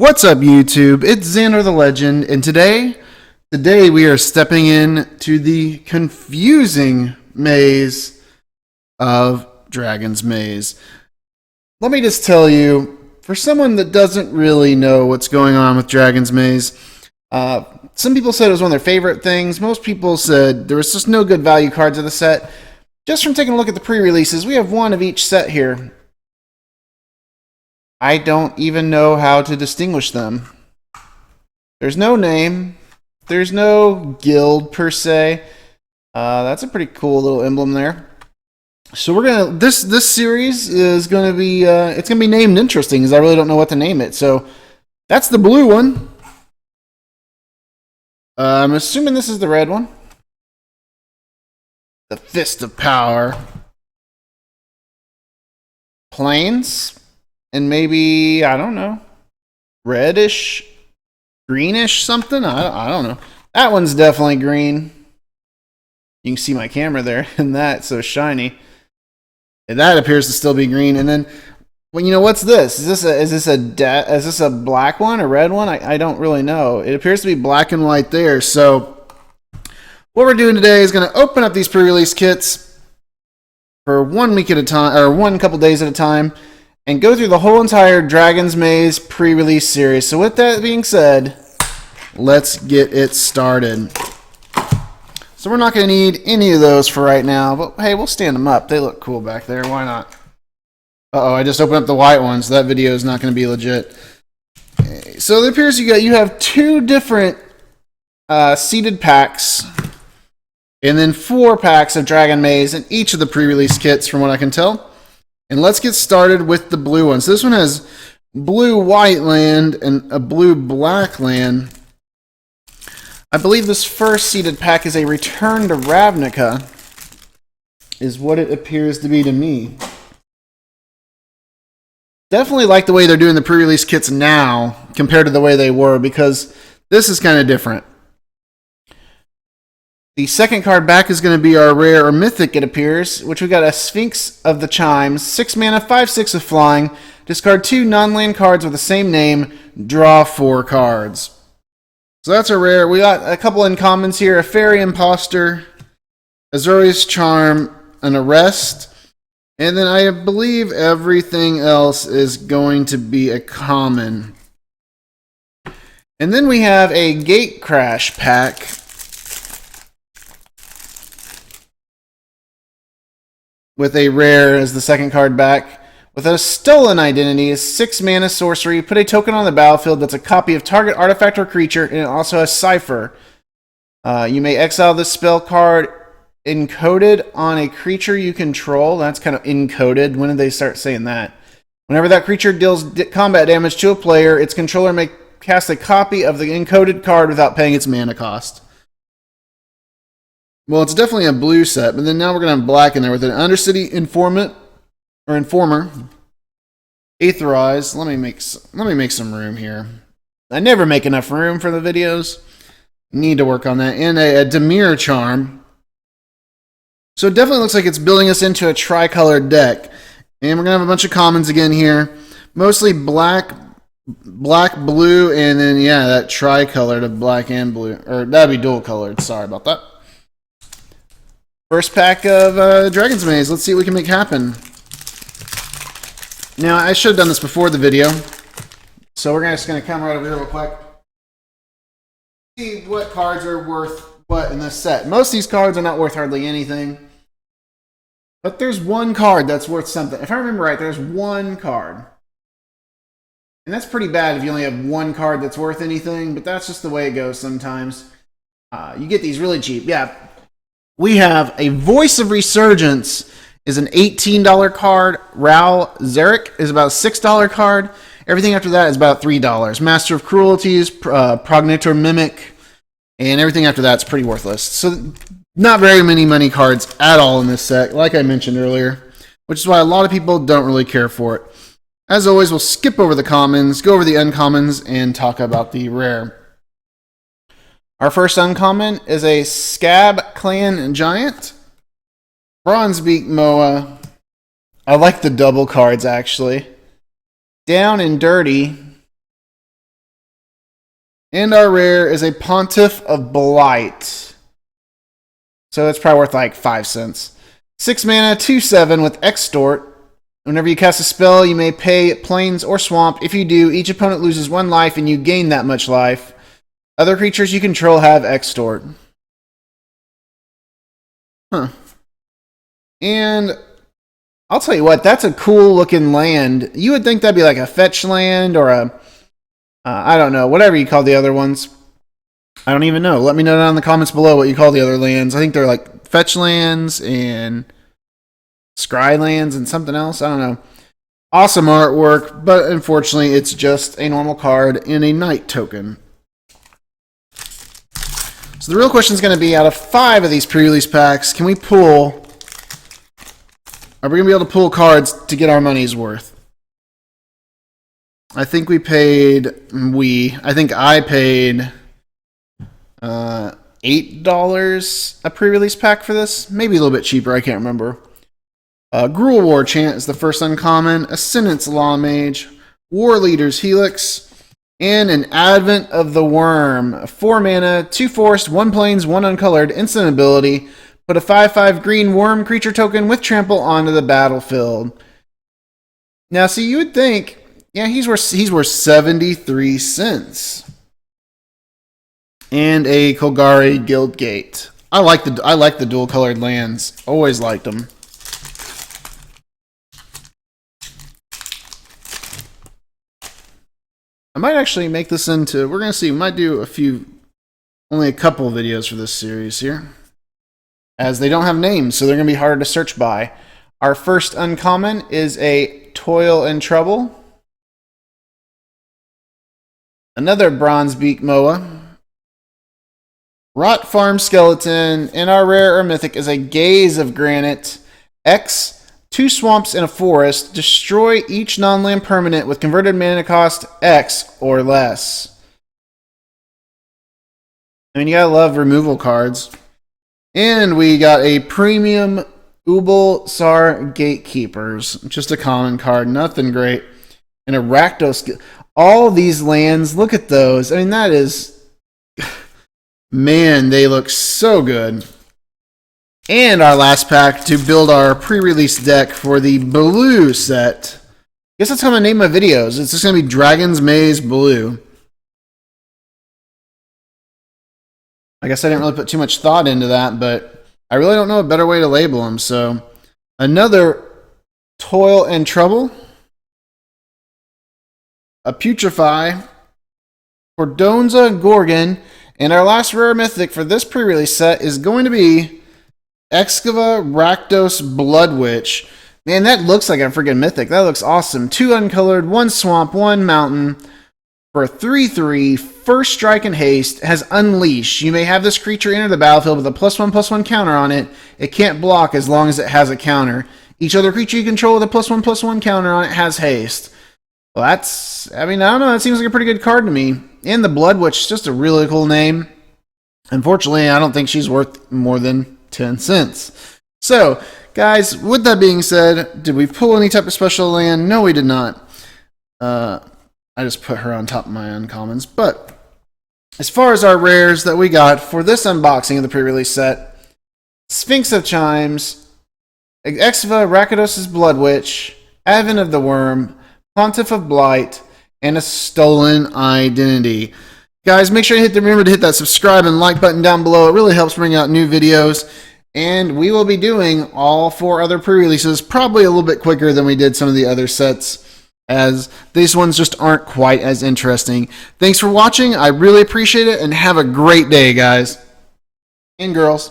What's up, YouTube? It's Xander the Legend, and today we are stepping in to the confusing maze of Dragon's Maze. Let me just tell you, for someone that doesn't really know what's going on with Dragon's Maze, some people said it was one of their favorite things. Most people said there was just no good value cards of the set. Just from taking a look at the pre-releases, we have one of each set here. I don't even know how to distinguish them. There's no name. There's no guild per se. That's a pretty cool little emblem there. So we're gonna this series is gonna be it's gonna be named interesting because I really don't know what to name it. So that's the blue one. I'm assuming this is the red one. The Fist of Power. Plains. And maybe, I don't know, reddish, greenish something? I don't know. That one's definitely green. You can see my camera there, and that's so shiny. And that appears to still be green. And then, well, you know, what's this? Is this a black one, a red one? I don't really know. It appears to be black and white there. So what we're doing today is going to open up these pre-release kits for 1 week at a time, or one couple days at a time, and go through the whole entire Dragon's Maze pre-release series. So with that being said, let's get it started. So we're not going to need any of those for right now, but hey, we'll stand them up. They look cool back there. Why not? Uh-oh, I just opened up the white one, so that video is not going to be legit. Okay, so it appears you have two different seeded packs, and then 4 packs of Dragon Maze in each of the pre-release kits, from what I can tell. And let's get started with the blue one. So this one has blue-white land and a blue-black land. I believe this first seeded pack is a Return to Ravnica, is what it appears to be to me. Definitely like the way they're doing the pre-release kits now compared to the way they were, because this is kind of different. The second card back is going to be our rare or mythic, it appears, which we got a Sphinx of the Chimes, 6 mana, 5/6 of flying. Discard 2 non-land cards with the same name, draw 4 cards. So that's a rare. We got a couple uncommons here, a Fairy Imposter, Azorius Charm, an Arrest, and then I believe everything else is going to be a common. And then we have a Gate Crash pack, with a rare as the second card back. With a Stolen Identity, is 6 mana sorcery. Put a token on the battlefield that's a copy of target artifact or creature, and it also has Cipher. You may exile this spell card encoded on a creature you control. That's kind of encoded. When did they start saying that? Whenever that creature deals combat damage to a player, its controller may cast a copy of the encoded card without paying its mana cost. Well, it's definitely a blue set, but then now we're going to have black in there with an Undercity Informant, or Informer, Aetherize. Let me make some room here. I never make enough room for the videos. Need to work on that. And a Dimir Charm. So it definitely looks like it's building us into a tricolored deck. And we're going to have a bunch of commons again here. Mostly black, blue, and then, yeah, that tricolored of black and blue. Or that'd be dual colored. Sorry about that. First pack of Dragon's Maze. Let's see what we can make happen. Now, I should have done this before the video. So we're just going to come right over here real quick. See what cards are worth what in this set. Most of these cards are not worth hardly anything. But there's one card that's worth something. If I remember right, there's one card. And that's pretty bad if you only have one card that's worth anything. But that's just the way it goes sometimes. You get these really cheap. Yeah. We have a Voice of Resurgence, is an $18 card. Ral Zarek is about a $6 card. Everything after that is about $3. Master of Cruelties, Progenitor Mimic, and everything after that's pretty worthless. So not very many money cards at all in this set, like I mentioned earlier, which is why a lot of people don't really care for it. As always, we'll skip over the commons, go over the uncommons, and talk about the rare. Our first uncommon is a Scab Clan Giant. Bronzebeak Moa. I like the double cards, actually. Down and Dirty. And our rare is a Pontiff of Blight. So it's probably worth like 5 cents. 6 mana, 2/7 with Extort. Whenever you cast a spell, you may pay Plains or Swamp. If you do, each opponent loses 1 life and you gain that much life. Other creatures you control have Extort. Huh. And I'll tell you what, that's a cool looking land. You would think that'd be like a fetch land or a, I don't know, whatever you call the other ones. I don't even know. Let me know down in the comments below what you call the other lands. I think they're like fetch lands and scry lands and something else. I don't know. Awesome artwork, but unfortunately it's just a normal card in a night token. So the real question is going to be, out of 5 of these pre-release packs, are we going to be able to pull cards to get our money's worth? I think I paid $8 a pre-release pack for this. Maybe a little bit cheaper, I can't remember. Gruul War Chant is the first uncommon. Ascendance Law Mage. War Leader's Helix. And an Advent of the Worm. 4 mana, 2 forest, 1 plains, 1 uncolored, instant ability. Put a 5/5 green worm creature token with trample onto the battlefield. Now, see, you would think, yeah, he's worth 73 cents. And a Kolgari Guildgate. I like the dual colored lands. Always liked them. I might actually make this into, we're going to see, we might do only a couple of videos for this series here, as they don't have names, so they're going to be harder to search by. Our first uncommon is a Toil and Trouble. Another Bronzebeak Moa. Rot Farm Skeleton, and our rare or mythic is a Gaze of Granite. X, 2 swamps and a forest. Destroy each non-land permanent with converted mana cost X or less. I mean, you gotta love removal cards. And we got a premium Ubal Sar Gatekeepers. Just a common card, nothing great. And a Rakdos. All these lands, look at those. I mean, that is... Man, they look so good. And our last pack to build our pre-release deck for the Blue set. I guess that's how I'm going to name my videos. It's just going to be Dragon's Maze Blue. I guess I didn't really put too much thought into that, but I really don't know a better way to label them. So, another Toil and Trouble. A Putrefy. Cordonza Gorgon. And our last rare mythic for this pre-release set is going to be Excava Rakdos Blood Witch. Man, that looks like a freaking mythic. That looks awesome. 2 uncolored, 1 swamp, 1 mountain. For a 3/3, first strike and haste, has Unleash. You may have this creature enter the battlefield with a +1/+1 counter on it. It can't block as long as it has a counter. Each other creature you control with a +1/+1 counter on it has haste. Well, that's, I mean, I don't know. That seems like a pretty good card to me. And the Blood Witch is just a really cool name. Unfortunately, I don't think she's worth more than 10 cents. So, guys, with that being said, did we pull any type of special land? No, we did not. I just put her on top of my uncommons. But as far as our rares that we got for this unboxing of the pre-release set, Sphinx of Chimes, Excava Rakdos' Blood Witch, Advent of the Worm, Pontiff of Blight, and a Stolen Identity. Guys, make sure you remember to hit that subscribe and like button down below. It really helps bring out new videos. And we will be doing all 4 other pre-releases probably a little bit quicker than we did some of the other sets, as these ones just aren't quite as interesting. Thanks for watching. I really appreciate it, and have a great day, guys and girls.